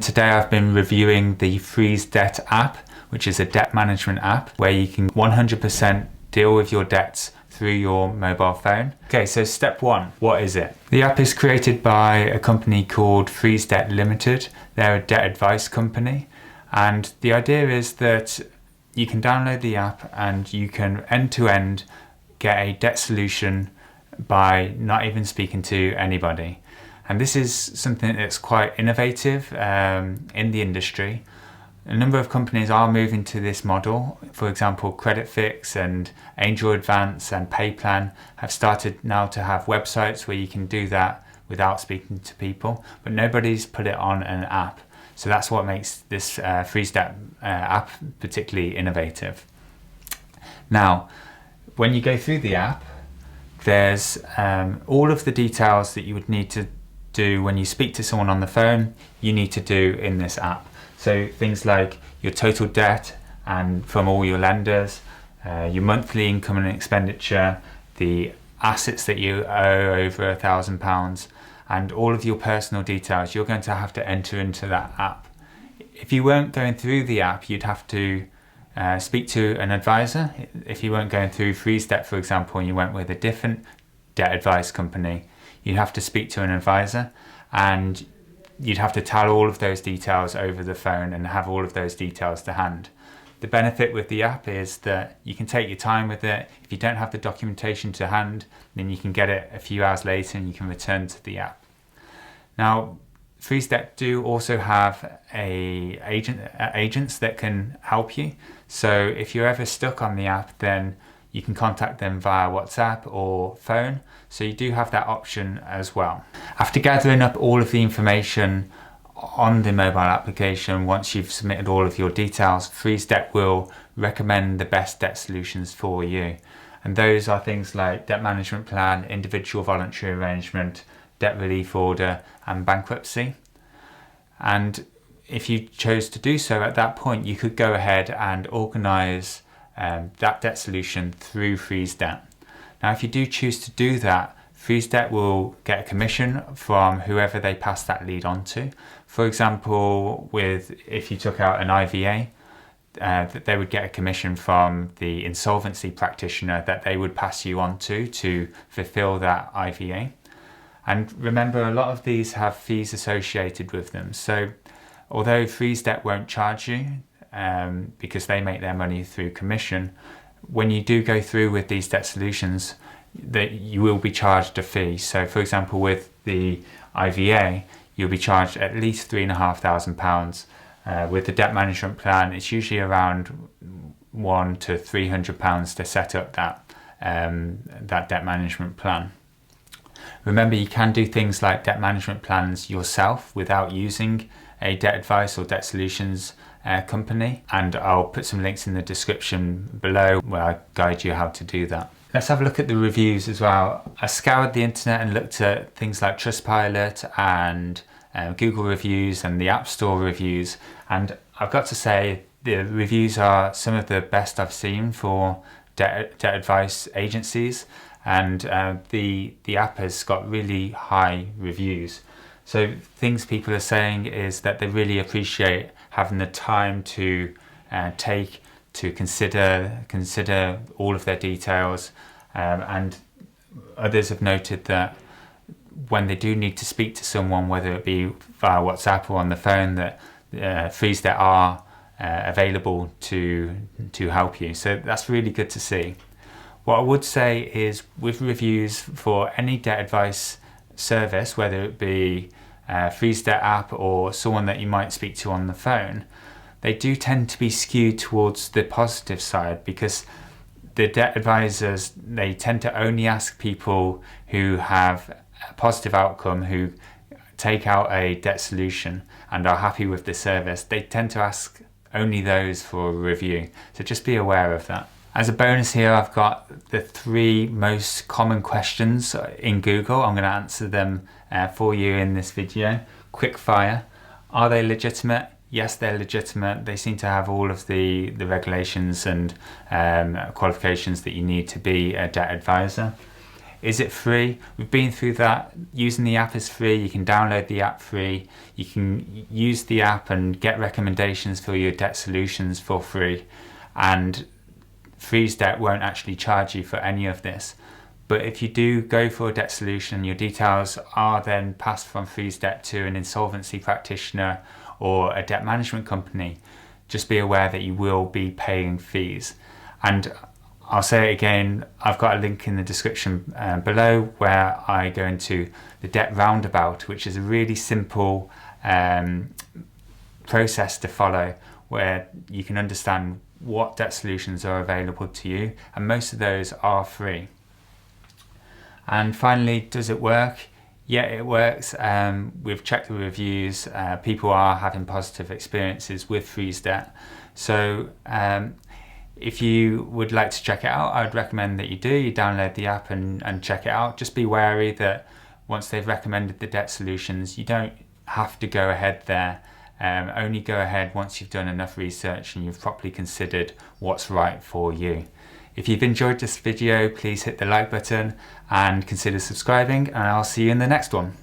Today I've been reviewing the FreezeDebt app, which is a debt management app where you can 100% deal with your debts through your mobile phone. Okay, so step one, what is it? The app is created by a company called FreezeDebt Limited. They're a debt advice company, and the idea is that you can download the app and you can end-to-end get a debt solution by not even speaking to anybody. And this is something that's quite innovative in the industry. A number of companies are moving to this model. For example, CreditFix and Angel Advance and PayPlan have started now to have websites where you can do that without speaking to people, but nobody's put it on an app. So that's what makes this FreezeDebt app particularly innovative. Now, when you go through the app, there's all of the details that you would need to do when you speak to someone on the phone, you need to do in this app. So things like your total debt and from all your lenders, your monthly income and expenditure, the assets that you owe over £1,000, and all of your personal details, you're going to have to enter into that app. If you weren't going through the app, you'd have to speak to an advisor. If you weren't going through FreezeDebt, for example, and you went with a different debt advice company, you'd have to speak to an advisor and you'd have to tell all of those details over the phone and have all of those details to hand. The benefit with the app is that you can take your time with it. If you don't have the documentation to hand, then you can get it a few hours later and you can return to the app. Now, FreezeDebt do also have agents that can help you. So if you're ever stuck on the app, then you can contact them via WhatsApp or phone. So you do have that option as well. After gathering up all of the information on the mobile application, once you've submitted all of your details, FreezeDebt will recommend the best debt solutions for you. And those are things like debt management plan, individual voluntary arrangement, debt relief order, and bankruptcy. And if you chose to do so at that point, you could go ahead and organise that debt solution through FreezeDebt. Now, if you do choose to do that, FreezeDebt will get a commission from whoever they pass that lead on to. For example, if you took out an IVA, that they would get a commission from the insolvency practitioner that they would pass you on to fulfill that IVA. And remember, a lot of these have fees associated with them. So although FreezeDebt won't charge you because they make their money through commission, when you do go through with these debt solutions, that you will be charged a fee. So for example, with the IVA, you'll be charged at least £3,500. With the debt management plan, it's usually around £100 to £300 to set up that debt management plan. Remember, you can do things like debt management plans yourself without using a debt advice or debt solutions company, and I'll put some links in the description below where I guide you how to do that. Let's have a look at the reviews as well. I scoured the internet and looked at things like Trustpilot and Google reviews and the App Store reviews, and I've got to say the reviews are some of the best I've seen for debt advice agencies, and the app has got really high reviews. So things people are saying is that they really appreciate having the time to take to consider all of their details, and others have noted that when they do need to speak to someone, whether it be via WhatsApp or on the phone, that FreezeDebt are available to help you. So that's really good to see. What I would say is, with reviews for any debt advice service, whether it be FreezeDebt app or someone that you might speak to on the phone, they do tend to be skewed towards the positive side, because the debt advisors, they tend to only ask people who have a positive outcome, who take out a debt solution and are happy with the service. They tend to ask only those for a review, so just be aware of that. As a bonus here, I've got the 3 most common questions in Google. I'm going to answer them for you in this video. Quick fire. Are they legitimate? Yes, they're legitimate. They seem to have all of the regulations and qualifications that you need to be a debt advisor. Is it free? We've been through that. Using the app is free. You can download the app free. You can use the app and get recommendations for your debt solutions for free. And FreezeDebt won't actually charge you for any of this. But if you do go for a debt solution, your details are then passed from FreezeDebt to an insolvency practitioner or a debt management company, just be aware that you will be paying fees. And I'll say it again, I've got a link in the description below where I go into the debt roundabout, which is a really simple process to follow, where you can understand what debt solutions are available to you, and most of those are free. And finally, does it work? Yeah, it works. We've checked the reviews. People are having positive experiences with FreezeDebt. So if you would like to check it out, I would recommend that you do. You download the app and check it out. Just be wary that once they've recommended the debt solutions, you don't have to go ahead there. Only go ahead once you've done enough research and you've properly considered what's right for you. If you've enjoyed this video, please hit the like button and consider subscribing, and I'll see you in the next one.